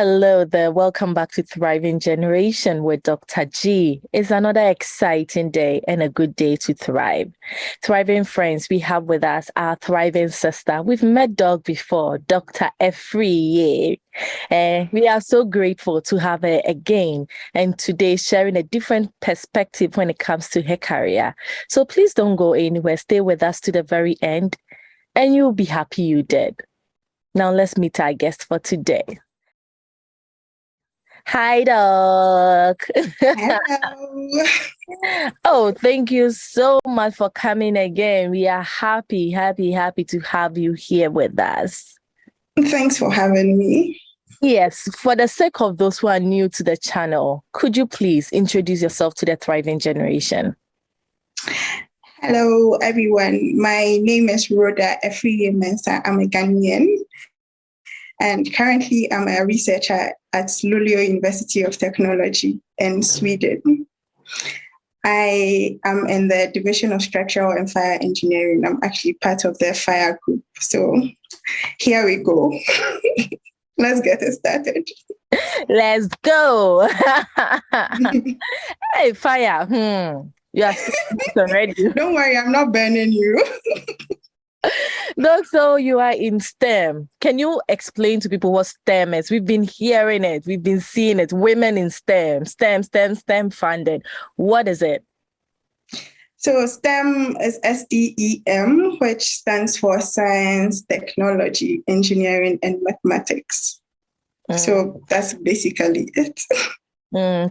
Hello there. Welcome back to Thriving Generation with Dr. G. It's another exciting day and a good day to thrive. Thriving friends, we have with us our thriving sister. We've met Doc before, Dr. Afriyie. We are so grateful to have her again and today sharing a different perspective when it comes to her career. So please don't go anywhere. Stay with us to the very end and you'll be happy you did. Now let's meet our guest for today. Hi, Doc. Hello. Oh, thank you so much for coming again. We are happy to have you here with us. Thanks for having me. Yes, for the sake of those who are new to the channel, could you please introduce yourself to the Thriving Generation? Hello, everyone. My name is Rhoda Afriyie Mensah. I'm a Ghanaian. And currently, I'm a researcher at Luleå University of Technology in Sweden. I am in the Division of Structural and Fire Engineering. I'm actually part of the fire group. So here we go. Let's get it started. Let's go. Hey, fire. You are already. Don't worry, I'm not burning you. No, so you are in STEM. Can you explain to people what STEM is? We've been hearing it. We've been seeing it. Women in STEM funded. What is it? So STEM is STEM, which stands for Science, Technology, Engineering, and Mathematics. So that's basically it.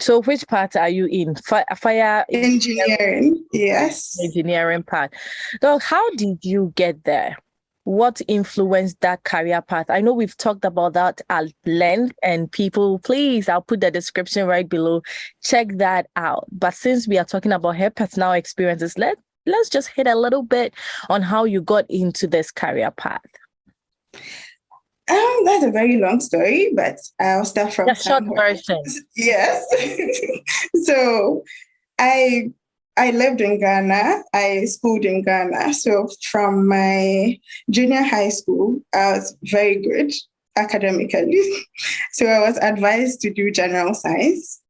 So which part are you in? Fire engineering, yes. Engineering part. So how did you get there? What influenced that career path? I know we've talked about that at length, and people, please, I'll put the description right below. Check that out. But since we are talking about her personal experiences, let's just hit a little bit on how you got into this career path. That's a very long story, but I'll start from the short version. Yes. So I lived in Ghana. I schooled in Ghana. So from my junior high school, I was very good academically. So I was advised to do general science.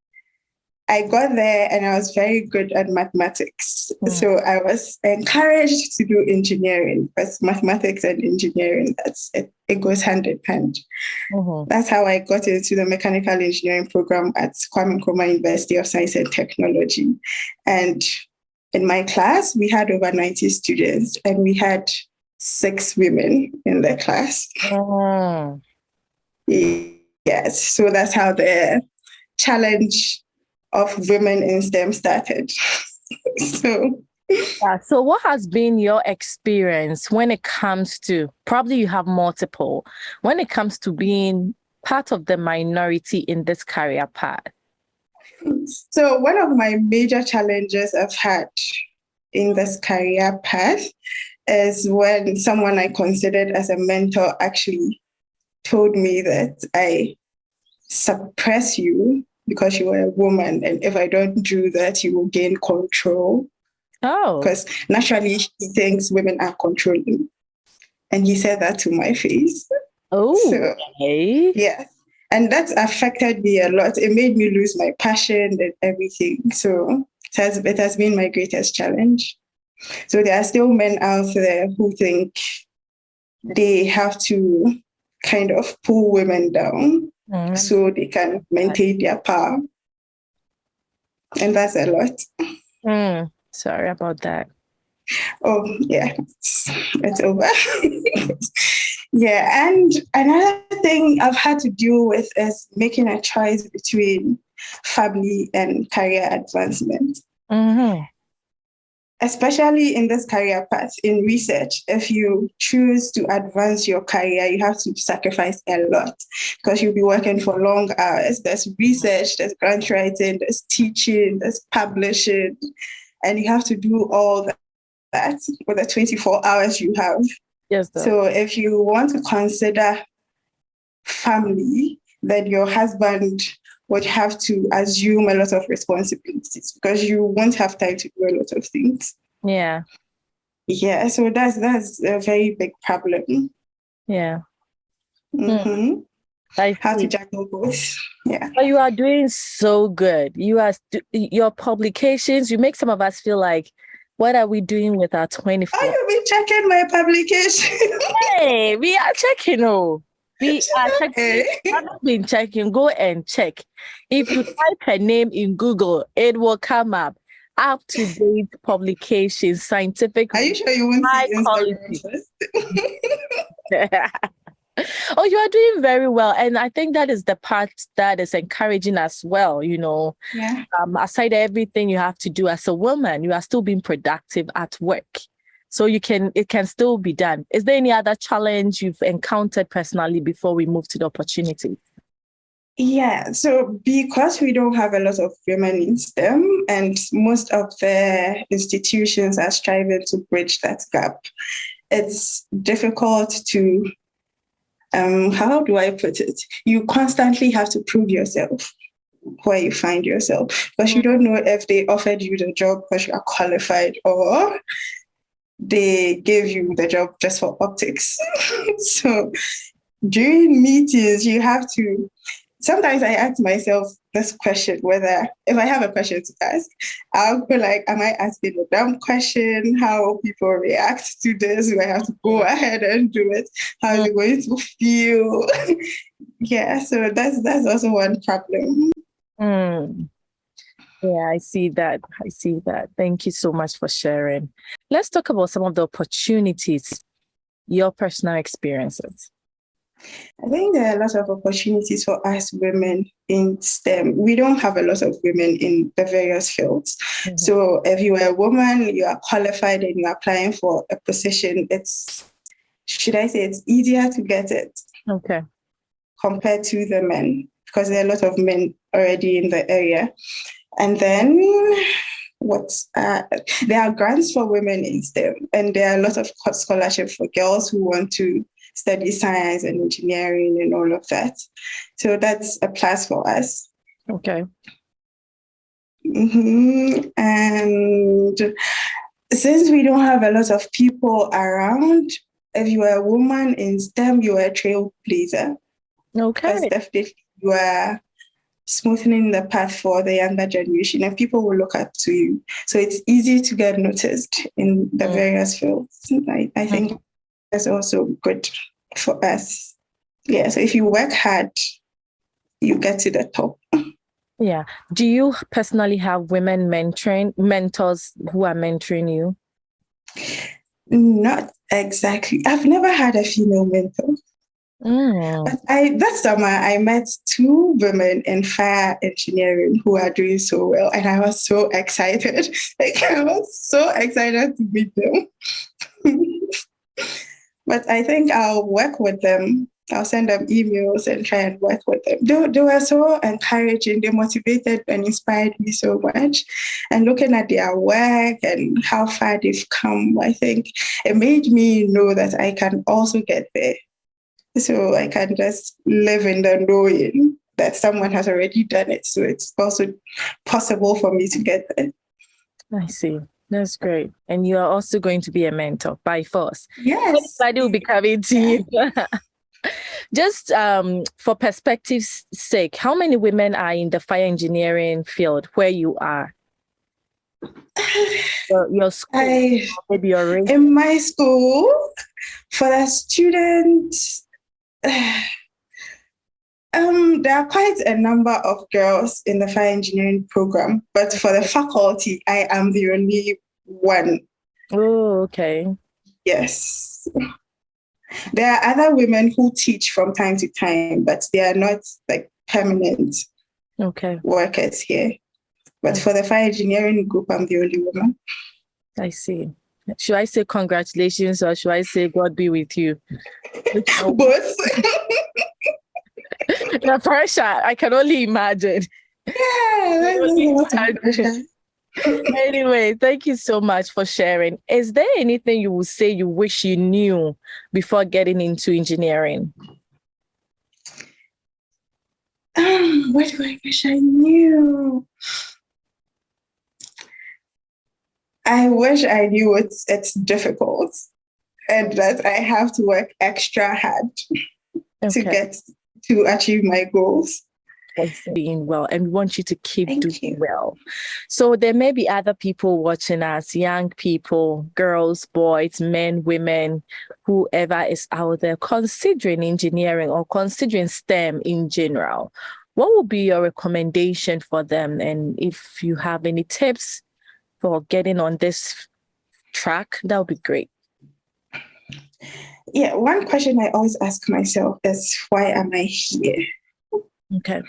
I got there and I was very good at mathematics. So I was encouraged to do engineering because mathematics and engineering, it goes hand in hand. That's how I got into the mechanical engineering program at Kwame Nkrumah University of Science and Technology. And in my class, we had over 90 students and we had 6 women in the class. Yes, so that's how the challenge of women in STEM started. So what has been your experience when it comes to, probably you have multiple, when it comes to being part of the minority in this career path? So one of my major challenges I've had in this career path is when someone I considered as a mentor actually told me that I suppress you because you are a woman, and if I don't do that, you will gain control. Oh. Because naturally he thinks women are controlling. And he said that to my face. Oh, so, okay. Yeah. And that's affected me a lot. It made me lose my passion and everything. So it has been my greatest challenge. So there are still men out there who think they have to kind of pull women down so they can maintain their power. And that's a lot. Sorry about that. Oh, yeah, it's over. Yeah, and another thing I've had to deal with is making a choice between family and career advancement. Especially in this career path, in research, if you choose to advance your career, you have to sacrifice a lot because you'll be working for long hours. There's research, there's grant writing, there's teaching, there's publishing, and you have to do all that with the 24 hours you have. Yes. So if you want to consider family, then your husband would have to assume a lot of responsibilities because you won't have time to do a lot of things. Yeah. Yeah, so that's a very big problem. Yeah. I how to see. juggle both. Yeah. But you are doing so good. Your publications, you make some of us feel like, what are we doing with our Oh, 24? you'll be checking my publication. Hey, we are checking. Oh, we are checking. Hey. I've not been checking. Go and check. If you type her name in Google, it will come up to date publications, scientific, Are you sure you won't high see Instagram quality. first? Oh, you are doing very well. And I think that is the part that is encouraging as well. Yeah. Aside everything you have to do as a woman, you are still being productive at work. So it can still be done. Is there any other challenge you've encountered personally before we move to the opportunity? Yeah, so because we don't have a lot of women in STEM and most of the institutions are striving to bridge that gap, it's difficult to, how do I put it? You constantly have to prove yourself where you find yourself because you don't know if they offered you the job because you are qualified or they gave you the job just for optics. So during meetings, you have to. Sometimes I ask myself this question, whether if I have a question to ask, I'll go like, am I asking a dumb question? How will people react to this? Do I have to go ahead and do it? How is it going to feel? Yeah, so that's also one problem. Mm. Yeah, I see that. I see that. Thank you so much for sharing. Let's talk about some of the opportunities, your personal experiences. I think there are a lot of opportunities for us women in STEM. We don't have a lot of women in the various fields. Mm-hmm. So if you are a woman, you are qualified and you're applying for a position, should I say it's easier to get it? Okay. Compared to the men, because there are a lot of men already in the area. And then there are grants for women in STEM, and there are a lot of scholarships for girls who want to study science and engineering and all of that. So that's a plus for us. Okay. Mm-hmm. And since we don't have a lot of people around, if you are a woman in STEM, you are a trailblazer. Okay. Because definitely you are smoothing the path for the younger generation and people will look up to you. So it's easy to get noticed in the various fields. I think that's also good for us. Yeah, so if you work hard, you get to the top. Yeah. Do you personally have women mentors who are mentoring you? Not exactly. I've never had a female mentor. But that summer, I met two women in fire engineering who are doing so well. And I was so excited. I was so excited to meet them. But I think I'll work with them. I'll send them emails and try and work with them. They were so encouraging. They motivated and inspired me so much. And looking at their work and how far they've come, I think it made me know that I can also get there. So I can just live in the knowing that someone has already done it. So it's also possible for me to get there. I see. That's great. And you are also going to be a mentor by force. Yes. Everybody will be coming to you. Just for perspective's sake, how many women are in the fire engineering field where you are? Your school, maybe your range. In my school, for the students, there are quite a number of girls in the fire engineering program, but for the faculty, I am the only one. Oh, okay. Yes. There are other women who teach from time to time, but they are not like permanent workers here. But for the fire engineering group, I'm the only woman. I see. Should I say congratulations or should I say God be with you? Both. The pressure, I can only imagine. Yeah. Anyway, thank you so much for sharing. Is there anything you would say you wish you knew before getting into engineering? What do I wish I knew? I wish I knew it's difficult and that I have to work extra hard to get to achieve my goals. Doing well, and we want you to keep Thank doing you. well. So there may be other people watching us, young people, girls, boys, men, women, whoever is out there considering engineering or considering STEM in general. What would be your recommendation for them? And if you have any tips for getting on this track, that would be great. Yeah, one question I always ask myself is, why am I here? Okay.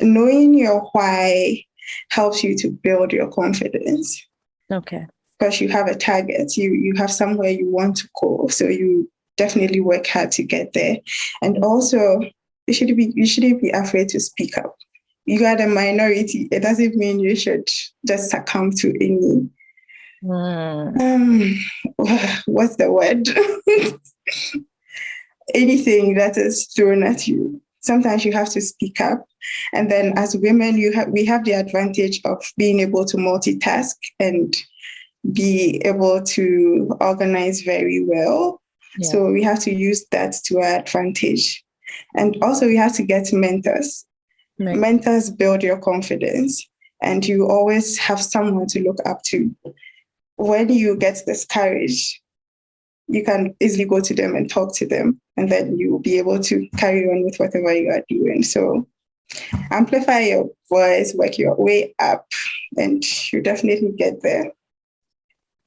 Knowing your why helps you to build your confidence. Okay. Because you have a target, you have somewhere you want to go. So you definitely work hard to get there. And also, you shouldn't be afraid to speak up. You are the minority. It doesn't mean you should just succumb to any what's the word? Anything that is thrown at you. Sometimes you have to speak up. And then as women, we have the advantage of being able to multitask and be able to organize very well. Yeah. So we have to use that to our advantage. And also we have to get mentors. Right. Mentors build your confidence, and you always have someone to look up to. When you get discouraged, you can easily go to them and talk to them, and then you will be able to carry on with whatever you are doing. So amplify your voice, work your way up, and you definitely get there.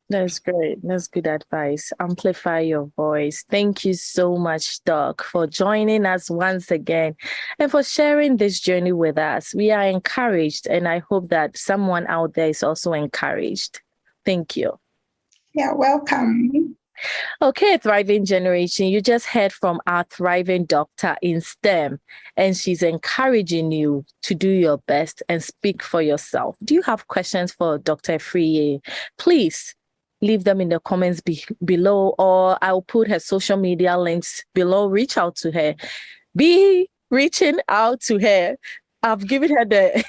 That's great. That's good advice. Amplify your voice. Thank you so much, Doc, for joining us once again and for sharing this journey with us. We are encouraged, and I hope that someone out there is also encouraged. Thank you. Yeah, welcome. Okay, Thriving Generation, you just heard from our thriving doctor in STEM, and she's encouraging you to do your best and speak for yourself. Do you have questions for Dr. Afriyie? Please leave them in the comments below, or I'll put her social media links below. Reach out to her. Be reaching out to her. I've given her the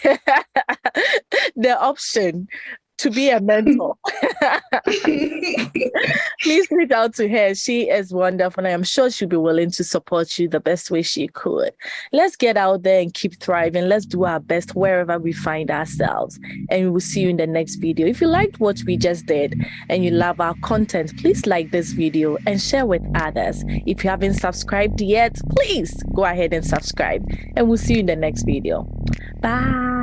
the option to be a mentor. Please reach out to her. She is wonderful, and I'm sure she'll be willing to support you the best way she could. Let's get out there and keep thriving. Let's do our best wherever we find ourselves, and we will see you in the next video. If you liked what we just did and you love our content, please like this video and share with others. If you haven't subscribed yet, please go ahead and subscribe, and we'll see you in the next video. Bye.